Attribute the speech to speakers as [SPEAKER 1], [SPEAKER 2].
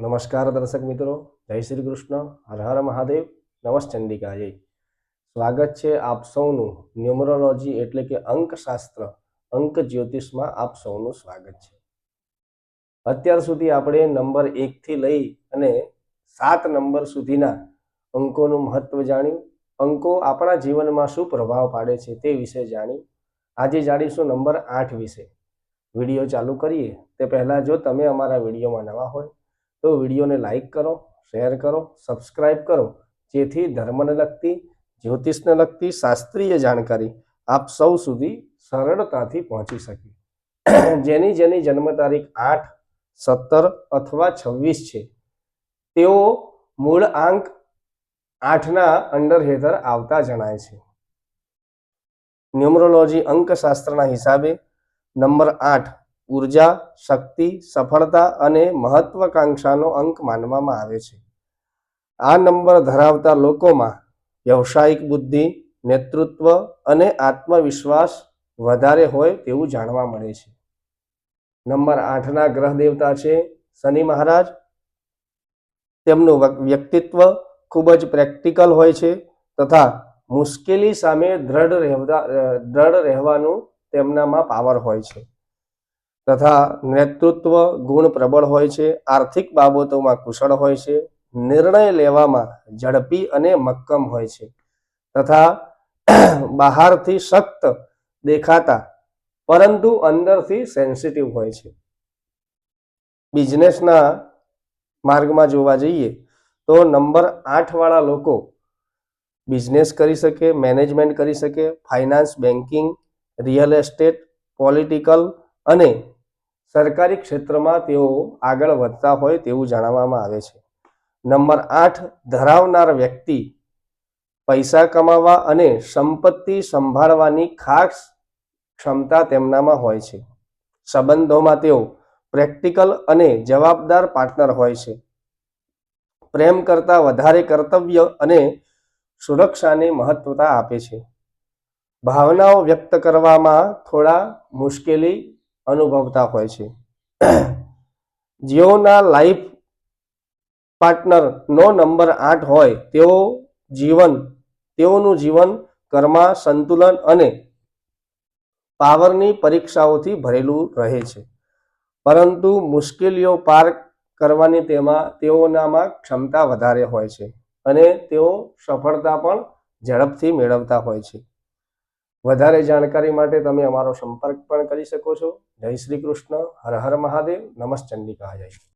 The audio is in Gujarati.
[SPEAKER 1] નમસ્કાર દર્શક મિત્રો, જય શ્રી કૃષ્ણ, હર હર મહાદેવ, નમસ્ ચંડિકા જય. સ્વાગત છે આપ સૌનું ન્યુમરોલોજી એટલે કે અંકશાસ્ત્ર, અંક જ્યોતિષમાં આપ સૌનું સ્વાગત છે. અત્યાર સુધી આપણે નંબર 1 થી લઈ અને 7 નંબર સુધીના અંકોનું મહત્વ જાણ્યું. અંકો આપણા જીવનમાં શું પ્રભાવ પાડે છે તે વિશે જાણ્યું. આજે જાણીશું નંબર 8 વિશે. વિડીયો ચાલુ કરીએ તે પહેલાં જો તમે અમારા વિડીયોમાં નવા હોય તો વિડીયોને લાઈક કરો, શેર કરો, સબસ્ક્રાઇબ કરો, જેથી ધર્મને લગતી, જ્યોતિષને લગતી શાસ્ત્રીય જાણકારી આપ સૌ સુધી સરળતાથી પહોંચી શકે. જેની જન્મ તારીખ 8, 17 અથવા 26 છે તેઓ મૂળ આંક 8ના અંડર હેઠળ આવતા જણાય છે. ન્યુમરોલોજી અંકશાસ્ત્રના હિસાબે નંબર 8 ઉર્જા, શક્તિ, સફળતા અને મહત્વાકાંક્ષાનો અંક માનવામાં આવે છે. આ નંબર ધરાવતા લોકોમાં વ્યવસાયિક બુદ્ધિ, નેતૃત્વ અને આત્મવિશ્વાસ વધારે હોય તેવું જાણવા મળે છે. નંબર 8ના ગ્રહ દેવતા છે શનિ મહારાજ. તેમનું વ્યક્તિત્વ ખૂબ જ પ્રેક્ટિકલ હોય છે તથા મુશ્કેલી સામે દ્રઢ રહેવાનું તેમનામાં પાવર હોય છે તથા નેતૃત્વ ગુણ પ્રબળ હોય છે. આર્થિક બાબતોમાં કુશળ હોય છે. નિર્ણય લેવામાં ઝડપી અને મક્કમ હોય છે તથા બહારથી સખ્ત દેખાતા પરંતુ અંદરથી સેન્સિટિવ હોય છે. બિઝનેસના માર્ગમાં જોવા જઈએ તો નંબર 8 વાળા લોકો બિઝનેસ કરી શકે, મેનેજમેન્ટ કરી શકે, finance, banking, real estate, political અને સરકારી ક્ષેત્રમાં તેઓ આગળ વધતા હોય તેવું જાણવામાં આવે છે. નંબર 8 ધરાવનાર વ્યક્તિ પૈસા કમાવા અને સંપત્તિ સંભાળવાની ખાસ ક્ષમતા તેમનામાં હોય છે. સંબંધોમાં તેઓ પ્રેક્ટિકલ અને જવાબદાર પાર્ટનર હોય છે. પ્રેમ કરતાં વધારે કર્તવ્ય અને સુરક્ષાને મહત્વતા આપે છે. ભાવનાઓ વ્યક્ત કરવામાં થોડા મુશ્કેલી અનુભવતા હોય છે. જેઓના લાઈફ પાર્ટનરનો નંબર 8 હોય તેઓનું જીવન કર્મા, સંતુલન અને પાવરની પરીક્ષાઓથી ભરેલું રહે છે, પરંતુ મુશ્કેલીઓ પાર કરવાની તેઓનામાં ક્ષમતા વધારે હોય છે અને તેઓ સફળતા પણ ઝડપથી મેળવતા હોય છે. વધારે જાણકારી માટે તમે અમારો સંપર્ક પણ કરી શકો છો. જય શ્રી કૃષ્ણ, હર હર મહાદેવ, નમસ્ ચંડિકા જય.